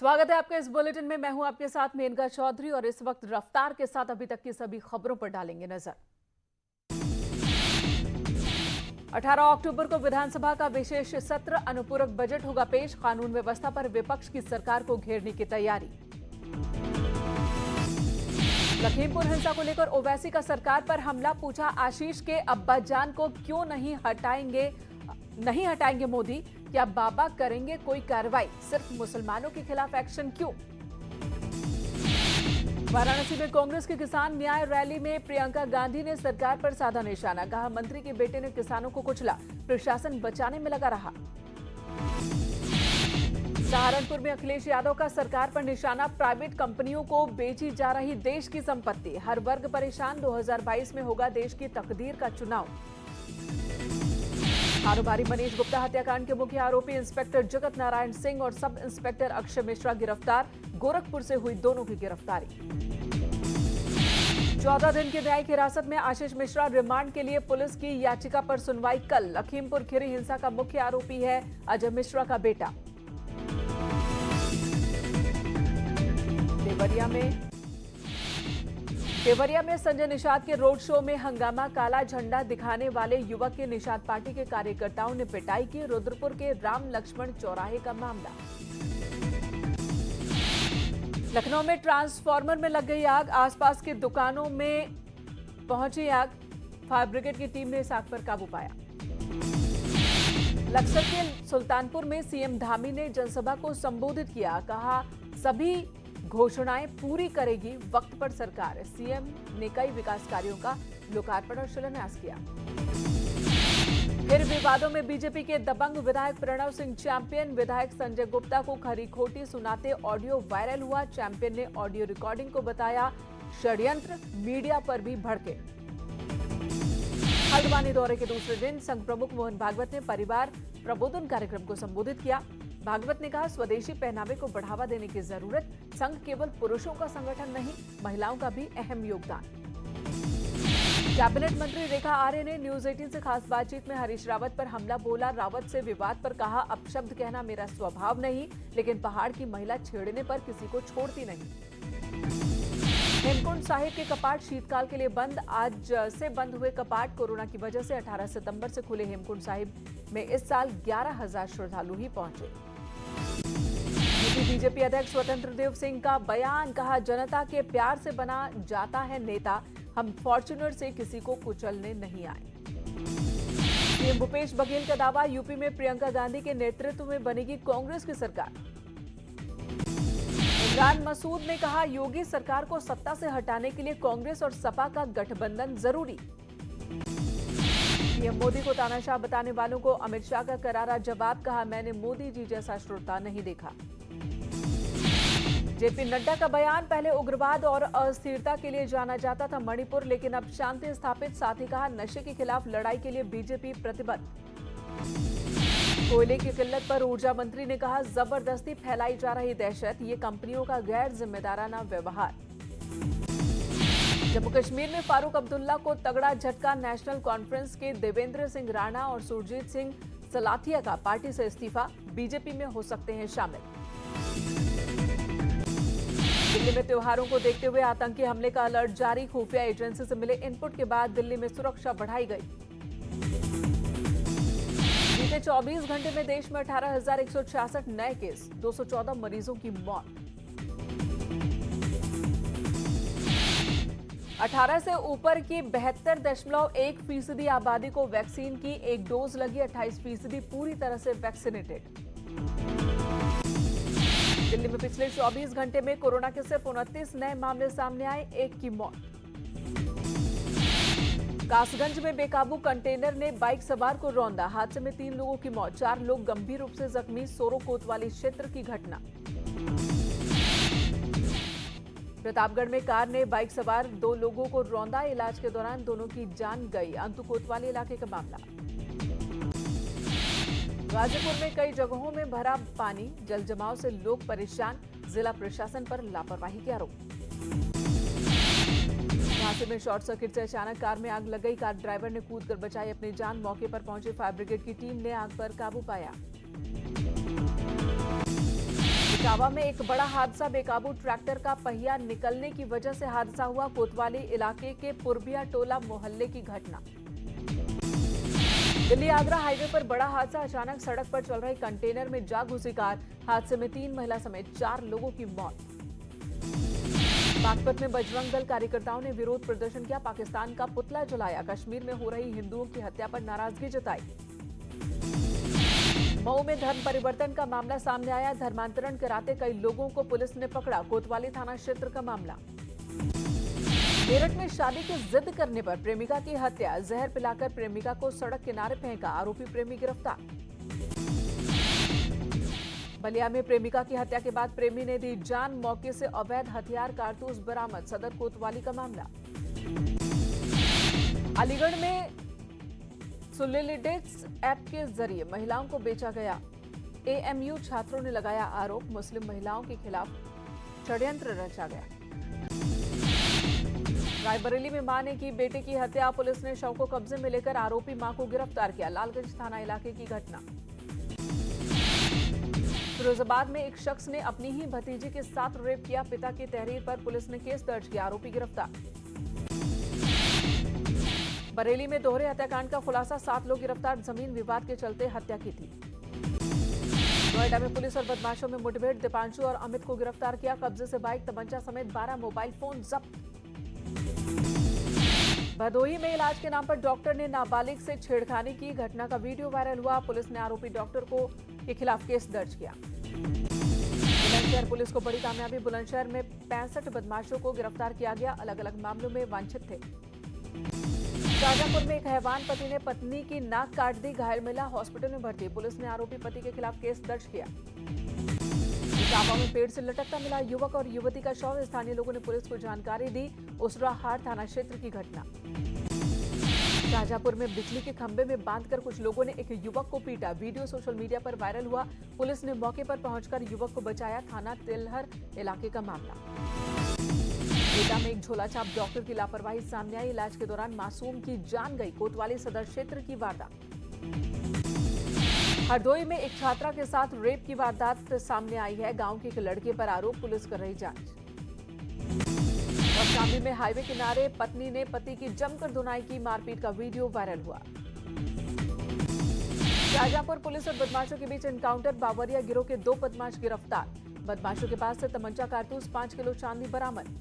स्वागत है आपके इस बुलेटिन में। मैं हूं आपके साथ मेनका चौधरी और इस वक्त रफ्तार के साथ अभी तक की सभी खबरों पर डालेंगे नजर। 18 अक्टूबर को विधानसभा का विशेष सत्र, अनुपूरक बजट होगा पेश। कानून व्यवस्था पर विपक्ष की सरकार को घेरने की तैयारी। लखीमपुर हिंसा को लेकर ओवैसी का सरकार पर हमला, पूछा आशीष के अब्बाजान को क्यों नहीं हटाएंगे मोदी, क्या बाबा करेंगे कोई कार्रवाई, सिर्फ मुसलमानों के खिलाफ एक्शन क्यों। वाराणसी में कांग्रेस की किसान न्याय रैली में प्रियंका गांधी ने सरकार पर साधा निशाना, कहा मंत्री के बेटे ने किसानों को कुचला, प्रशासन बचाने में लगा रहा। सहारनपुर में अखिलेश यादव का सरकार पर निशाना, प्राइवेट कंपनियों को बेची जा रही देश की संपत्ति, हर वर्ग परेशान, 2022 में होगा देश की तकदीर का चुनाव। कारोबारी मनीष गुप्ता हत्याकांड के मुख्य आरोपी इंस्पेक्टर जगत नारायण सिंह और सब इंस्पेक्टर अक्षय मिश्रा गिरफ्तार, गोरखपुर से हुई दोनों की गिरफ्तारी। 14 दिन की न्यायिक हिरासत में आशीष मिश्रा, रिमांड के लिए पुलिस की याचिका पर सुनवाई कल। लखीमपुर खीरी हिंसा का मुख्य आरोपी है अजय मिश्रा का बेटा। देवरिया में संजय निषाद के रोड शो में हंगामा, काला झंडा दिखाने वाले युवक की निषाद पार्टी के कार्यकर्ताओं ने पिटाई की। रुद्रपुर के राम लक्ष्मण चौराहे का मामला। लखनऊ में ट्रांसफार्मर में लग गई आग, आसपास की दुकानों में पहुंची आग, फायर ब्रिगेड की टीम ने इस आग पर काबू पाया। लक्सर के सुल्तानपुर में सीएम धामी ने जनसभा को संबोधित किया, कहा सभी घोषणाएं पूरी करेगी वक्त पर सरकार। सीएम ने कई विकास कार्यों का लोकार्पण और शिलान्यास किया। फिर विवादों में बीजेपी के दबंग विधायक प्रणव सिंह चैंपियन, विधायक संजय गुप्ता को खरी खोटी सुनाते ऑडियो वायरल हुआ। चैंपियन ने ऑडियो रिकॉर्डिंग को बताया षड्यंत्र, मीडिया पर भी भड़के। हल्द्वानी दौरे के दूसरे दिन संघ प्रमुख मोहन भागवत ने परिवार प्रबोधन कार्यक्रम को संबोधित किया। भागवत ने कहा स्वदेशी पहनावे को बढ़ावा देने की जरूरत, संघ केवल पुरुषों का संगठन नहीं, महिलाओं का भी अहम योगदान। कैबिनेट मंत्री रेखा आर्य ने न्यूज 18 से खास बातचीत में हरीश रावत पर हमला बोला। रावत से विवाद पर कहा अपशब्द कहना मेरा स्वभाव नहीं, लेकिन पहाड़ की महिला छेड़ने पर किसी को छोड़ती नहीं। हेमकुंड साहिब के कपाट शीतकाल के लिए बंद, आज से बंद हुए कपाट। कोरोना की वजह से 18 सितंबर से खुले हेमकुंड साहिब में इस साल 11,000 श्रद्धालु ही पहुंचे। बीजेपी अध्यक्ष स्वतंत्र देव सिंह का बयान, कहा जनता के प्यार से बना जाता है नेता, हम फॉर्च्यूनर से किसी को कुचलने नहीं आए। सीएम भूपेश बघेल का दावा, यूपी में प्रियंका गांधी के नेतृत्व में बनेगी कांग्रेस की सरकार। इमरान मसूद ने कहा योगी सरकार को सत्ता से हटाने के लिए कांग्रेस और सपा का गठबंधन जरूरी। पीएम मोदी को तानाशाह बताने वालों को अमित शाह का करारा जवाब, कहा मैंने मोदी जी जैसा श्रोता नहीं देखा। जेपी नड्डा का बयान, पहले उग्रवाद और अस्थिरता के लिए जाना जाता था मणिपुर, लेकिन अब शांति स्थापित। साथ ही कहा नशे के खिलाफ लड़ाई के लिए बीजेपी प्रतिबद्ध। कोयले की किल्लत पर ऊर्जा मंत्री ने कहा जबरदस्ती फैलाई जा रही दहशत, ये कंपनियों का गैर जिम्मेदाराना व्यवहार। जम्मू कश्मीर में फारूक अब्दुल्ला को तगड़ा झटका, नेशनल कॉन्फ्रेंस के देवेंद्र सिंह राणा और सुरजीत सिंह सलाथिया का पार्टी से इस्तीफा, बीजेपी में हो सकते हैं शामिल। दिल्ली में त्योहारों को देखते हुए आतंकी हमले का अलर्ट जारी, खुफिया एजेंसी से मिले इनपुट के बाद दिल्ली में सुरक्षा बढ़ाई गई। बीते 24 घंटे में देश में 18,166 नए केस, 214 मरीजों की मौत। 18 से ऊपर की 72.1% आबादी को वैक्सीन की एक डोज लगी, 28% पूरी तरह से वैक्सीनेटेड। दिल्ली में पिछले 24 घंटे में कोरोना के सिर्फ 29 नए मामले सामने आए, एक की मौत। कासगंज में बेकाबू कंटेनर ने बाइक सवार को रौंदा, हादसे में 3 लोगों की मौत, 4 लोग गंभीर रूप से जख्मी, सोरो कोतवाली क्षेत्र की घटना। प्रतापगढ़ में कार ने बाइक सवार 2 लोगों को रौंदा, इलाज के दौरान दोनों की जान गई, अंतु कोतवाली इलाके का मामला। गाजीपुर में कई जगहों में भरा पानी, जल जमाव से लोग परेशान, जिला प्रशासन पर लापरवाही के आरोप। झांसी में शॉर्ट सर्किट से अचानक कार में आग लग गई, कार ड्राइवर ने कूदकर बचाई अपनी जान, मौके पर पहुंचे फायर ब्रिगेड की टीम ने आग पर काबू पाया। इटावा में एक बड़ा हादसा, बेकाबू ट्रैक्टर का पहिया निकलने की वजह से हादसा हुआ। कोतवाली इलाके के पुरबिया टोला मोहल्ले की घटना। दिल्ली आगरा हाईवे पर बड़ा हादसा, अचानक सड़क पर चल रही कंटेनर में जा घुसी कार। हादसे में 3 महिला समेत 4 लोगों की मौत। बागपत में बजरंग दल कार्यकर्ताओं ने विरोध प्रदर्शन किया, पाकिस्तान का पुतला जलाया। कश्मीर में हो रही हिंदुओं की हत्या पर नाराजगी जताई। मऊ में धर्म परिवर्तन का मामला सामने आया, धर्मांतरण कराते कई लोगों को पुलिस ने पकड़ा। कोतवाली थाना क्षेत्र का मामला। मेरठ में शादी की जिद करने पर प्रेमिका की हत्या, जहर पिलाकर प्रेमिका को सड़क किनारे फेंका, आरोपी प्रेमी गिरफ्तार। बलिया में प्रेमिका की हत्या के बाद प्रेमी ने दी जान, मौके से अवैध हथियार कारतूस बरामद, सदर कोतवाली का मामला। अलीगढ़ में सोलिडेट्स ऐप के जरिए महिलाओं को बेचा गया। एएमयू छात्रों ने लगाया आरोप, मुस्लिम महिलाओं के खिलाफ षड्यंत्र रचा गया। रायबरेली में मां ने की बेटे की हत्या, पुलिस ने शव को कब्जे में लेकर आरोपी मां को गिरफ्तार किया। लालगंज थाना इलाके की घटना। फिरोजाबाद में एक शख्स ने अपनी ही भतीजी के साथ रेप किया, पिता की तहरीर पर पुलिस ने केस दर्ज किया, आरोपी गिरफ्तार। बरेली में दोहरे हत्याकांड का खुलासा, 7 लोग गिरफ्तार, जमीन विवाद के चलते हत्या की थी। नोएडा में पुलिस और बदमाशों में मुठभेड़, दीपांशु और अमित को गिरफ्तार किया, कब्जे से बाइक, तमंचा समेत 12 मोबाइल फोन जब्त। भदोही में इलाज के नाम पर डॉक्टर ने नाबालिग से छेड़खानी की, घटना का वीडियो वायरल हुआ, पुलिस ने आरोपी डॉक्टर के खिलाफ केस दर्ज किया। बुलंदशहर पुलिस को बड़ी कामयाबी, बुलंदशहर में 65 बदमाशों को गिरफ्तार किया गया, अलग अलग मामलों में वांछित थे। शाजापुर में एक हैवान पति ने पत्नी की नाक काट दी, घायल महिला हॉस्पिटल में भर्ती, पुलिस ने आरोपी पति के खिलाफ केस दर्ज किया। इटावा में पेड़ से लटकता मिला युवक और युवती का शव, स्थानीय लोगों ने पुलिस को जानकारी दी, उसराहाट थाना क्षेत्र की घटना। शाजापुर में बिजली के खंभे में बांधकर कुछ लोगों ने एक युवक को पीटा, वीडियो सोशल मीडिया पर वायरल हुआ, पुलिस ने मौके पर पहुंचकर युवक को बचाया, थाना तिलहर इलाके का मामला। एटा में एक झोलाछाप डॉक्टर की लापरवाही सामने आई, इलाज के दौरान मासूम की जान गई, कोतवाली सदर क्षेत्र की वारदात। हरदोई में एक छात्रा के साथ रेप की वारदात सामने आई है, गांव के एक लड़के पर आरोप, पुलिस कर रही जांच। और शामली में हाईवे किनारे पत्नी ने पति की जमकर धुनाई की, मारपीट का वीडियो वायरल हुआ। शाजापुर पुलिस और बदमाशों के बीच एनकाउंटर, बावरिया गिरोह के 2 बदमाश गिरफ्तार, बदमाशों के पास से तमंचा, कारतूस, 5 किलो चांदी बरामद।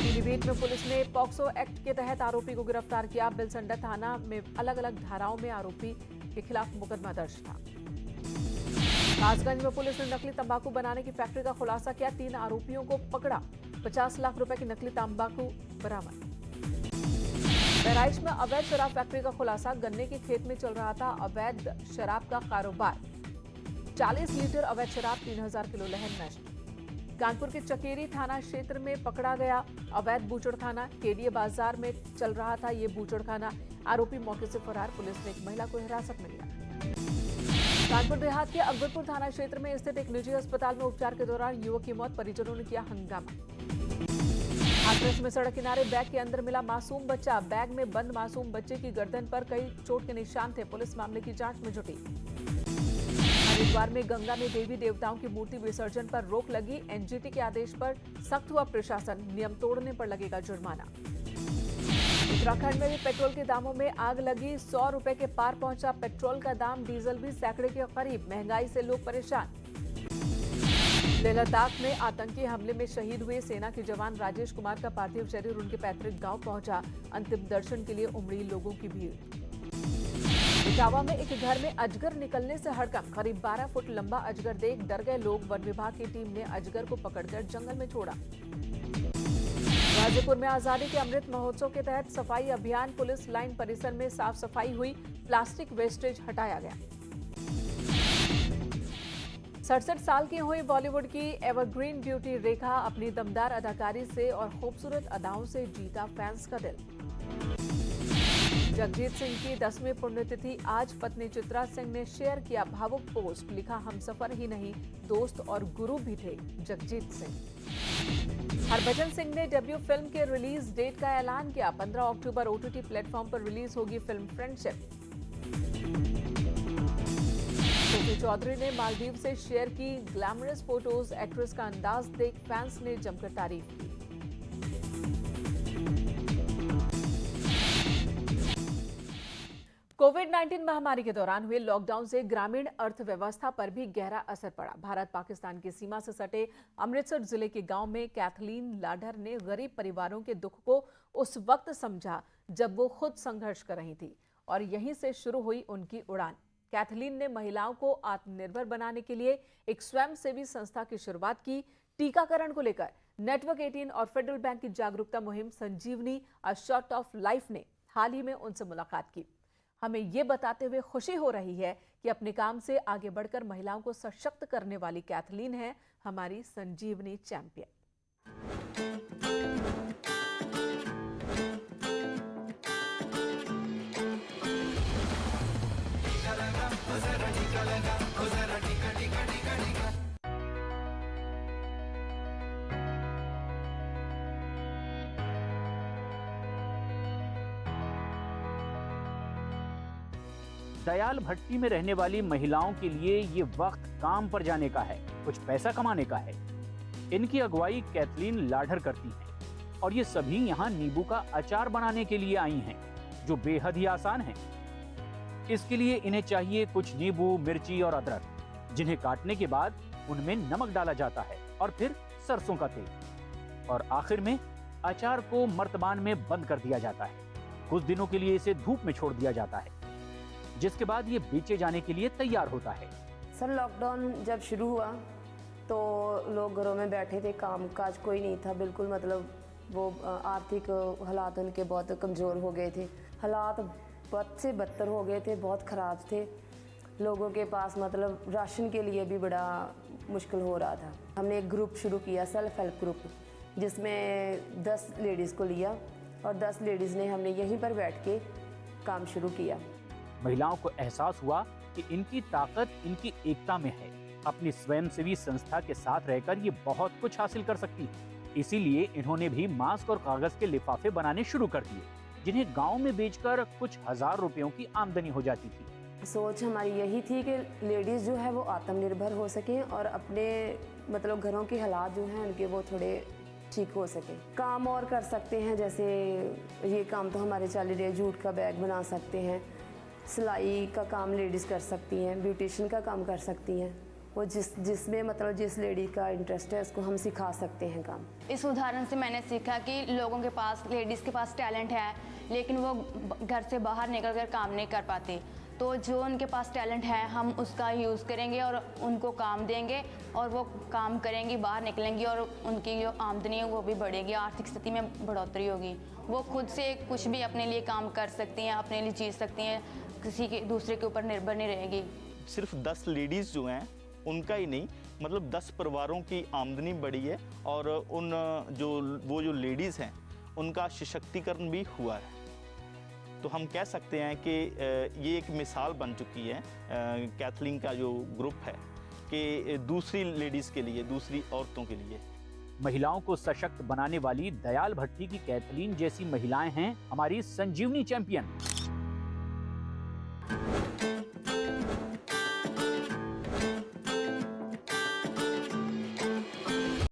पीलीभीत में पुलिस ने पॉक्सो एक्ट के तहत आरोपी को गिरफ्तार किया, बिलसंडा थाना में अलग अलग धाराओं में आरोपी के खिलाफ मुकदमा दर्ज था। कासगंज में पुलिस ने नकली तंबाकू बनाने की फैक्ट्री का खुलासा किया, 3 आरोपियों को पकड़ा, 50 लाख रुपए की नकली तंबाकू बरामद। बहराइच में अवैध शराब फैक्ट्री का खुलासा, गन्ने के खेत में चल रहा था अवैध शराब का कारोबार, 40 लीटर अवैध शराब, 3000 किलो लहर नष्ट। कानपुर के चकेरी थाना क्षेत्र में पकड़ा गया अवैध बूचड़खाना, केडीए बाजार में चल रहा था ये बूचड़खाना, आरोपी मौके से फरार, पुलिस ने एक महिला को हिरासत में लिया। कानपुर देहात के अकबरपुर थाना क्षेत्र में स्थित एक निजी अस्पताल में उपचार के दौरान युवक की मौत, परिजनों ने किया हंगामा। हाथरस में सड़क किनारे बैग के अंदर मिला मासूम बच्चा, बैग में बंद मासूम बच्चे की गर्दन पर कई चोट के निशान थे, पुलिस मामले की जांच में जुटी। हरिद्वार में गंगा में देवी देवताओं की मूर्ति विसर्जन पर रोक लगी, एनजीटी के आदेश पर सख्त हुआ प्रशासन, नियम तोड़ने पर लगेगा जुर्माना। उत्तराखंड में भी पेट्रोल के दामों में आग लगी, 100 रुपए के पार पहुंचा पेट्रोल का दाम, डीजल भी सैकड़े के करीब, महंगाई से लोग परेशान। लेह लद्दाख में आतंकी हमले में शहीद हुए सेना के जवान राजेश कुमार का पार्थिव शरीर उनके पैतृक गांव पहुंचा, अंतिम दर्शन के लिए उमड़ी लोगों की भीड़। इटावा में एक घर में अजगर निकलने से हड़कंप, करीब 12 फुट लंबा अजगर देख डर गए लोग, वन विभाग की टीम ने अजगर को पकड़कर जंगल में छोड़ा। गाजीपुर में आजादी के अमृत महोत्सव के तहत सफाई अभियान, पुलिस लाइन परिसर में साफ सफाई हुई, प्लास्टिक वेस्टेज हटाया गया। 67 साल की हुई बॉलीवुड की एवरग्रीन ब्यूटी रेखा अपनी दमदार अदाकारी से और खूबसूरत अदाओं से जीता फैंस का दिल। जगजीत सिंह की 10वीं पुण्यतिथि आज, पत्नी चित्रा सिंह ने शेयर किया भावुक पोस्ट, लिखा हमसफर ही नहीं दोस्त और गुरु भी थे जगजीत सिंह। हरभजन सिंह ने डेब्यू फिल्म के रिलीज डेट का ऐलान किया, 15 अक्टूबर ओटीटी प्लेटफॉर्म पर रिलीज होगी फिल्म फ्रेंडशिप। ऋषि चौधरी ने मालदीव से शेयर की ग्लैमरस फोटोज। एक्ट्रेस का अंदाज देख फैंस ने जमकर तारीफ की। कोविड-19 महामारी के दौरान हुए लॉकडाउन से ग्रामीण अर्थव्यवस्था पर भी गहरा असर पड़ा। भारत पाकिस्तान की सीमा से सटे अमृतसर जिले के गांव में कैथलीन लाडर ने गरीब परिवारों के दुख को उस वक्त समझा जब वो खुद संघर्ष कर रही थी और यहीं से शुरू हुई उनकी उड़ान। कैथलीन ने महिलाओं को आत्मनिर्भर बनाने के लिए एक स्वयंसेवी संस्था की शुरुआत की। टीकाकरण को लेकर नेटवर्क 18 और फेडरल बैंक की जागरूकता मुहिम संजीवनी अ शॉट ऑफ लाइफ ने हाल ही में उनसे मुलाकात की। हमें ये बताते हुए खुशी हो रही है कि अपने काम से आगे बढ़कर महिलाओं को सशक्त करने वाली कैथलीन है हमारी संजीवनी चैंपियन। दयाल भट्टी में रहने वाली महिलाओं के लिए ये वक्त काम पर जाने का है, कुछ पैसा कमाने का है। इनकी अगुवाई कैथलीन लाडर करती हैं और ये सभी यहाँ नींबू का अचार बनाने के लिए आई हैं, जो बेहद ही आसान है। इसके लिए इन्हें चाहिए कुछ नींबू, मिर्ची और अदरक, जिन्हें काटने के बाद उनमें नमक डाला जाता है और फिर सरसों का तेल और आखिर में अचार को मर्तबान में बंद कर दिया जाता है। कुछ दिनों के लिए इसे धूप में छोड़ दिया जाता है, जिसके बाद ये बेचे जाने के लिए तैयार होता है। सर, लॉकडाउन जब शुरू हुआ तो लोग घरों में बैठे थे, काम काज कोई नहीं था बिल्कुल। मतलब वो आर्थिक हालात उनके बहुत कमज़ोर हो गए थे, हालात बद से बदतर हो गए थे, बहुत ख़राब थे। लोगों के पास मतलब राशन के लिए भी बड़ा मुश्किल हो रहा था। हमने एक ग्रुप शुरू किया, सेल्फ हेल्प ग्रुप, जिसमें 10 लेडीज़ को लिया और 10 लेडीज़ ने हमने यहीं पर बैठ के काम शुरू किया। महिलाओं को एहसास हुआ कि इनकी ताकत इनकी एकता में है। अपनी स्वयंसेवी संस्था के साथ रहकर ये बहुत कुछ हासिल कर सकती है। इसीलिए इन्होंने भी मास्क और कागज के लिफाफे बनाने शुरू कर दिए, जिन्हें गांव में बेचकर कुछ हजार रुपयों की आमदनी हो जाती थी। सोच हमारी यही थी कि लेडीज़ जो है वो आत्मनिर्भर हो सकें और अपने मतलब घरों के हालात जो हैं उनके वो थोड़े ठीक हो सके। काम और कर सकते हैं, जैसे ये काम तो हमारे चल रहे, जूट का बैग बना सकते हैं, सिलाई का काम लेडीज़ कर सकती हैं, ब्यूटिशियन का काम कर सकती हैं। वो जिसमें मतलब जिस लेडी का इंटरेस्ट है उसको हम सिखा सकते हैं काम। इस उदाहरण से मैंने सीखा कि लोगों के पास, लेडीज़ के पास टैलेंट है, लेकिन वो घर से बाहर निकल कर काम नहीं कर पाती। तो जो उनके पास टैलेंट है हम उसका यूज़ करेंगे और उनको काम देंगे और वो काम करेंगी, बाहर निकलेंगी और उनकी जो आमदनी है वो भी बढ़ेगी, आर्थिक स्थिति में बढ़ोतरी होगी। वो खुद से कुछ भी अपने लिए काम कर सकती हैं, अपने लिए जी सकती हैं, किसी के दूसरे के ऊपर निर्भर नहीं रहेगी। सिर्फ 10 लेडीज़ जो हैं उनका ही नहीं, मतलब 10 परिवारों की आमदनी बढ़ी है और उन जो लेडीज़ हैं उनका सशक्तिकरण भी हुआ है। तो हम कह सकते हैं कि ये एक मिसाल बन चुकी है कैथलीन का जो ग्रुप है कि दूसरी लेडीज़ के लिए, दूसरी औरतों के लिए। महिलाओं को सशक्त बनाने वाली दयाल भट्टी की कैथलीन जैसी महिलाएं हैं हमारी संजीवनी चैंपियन।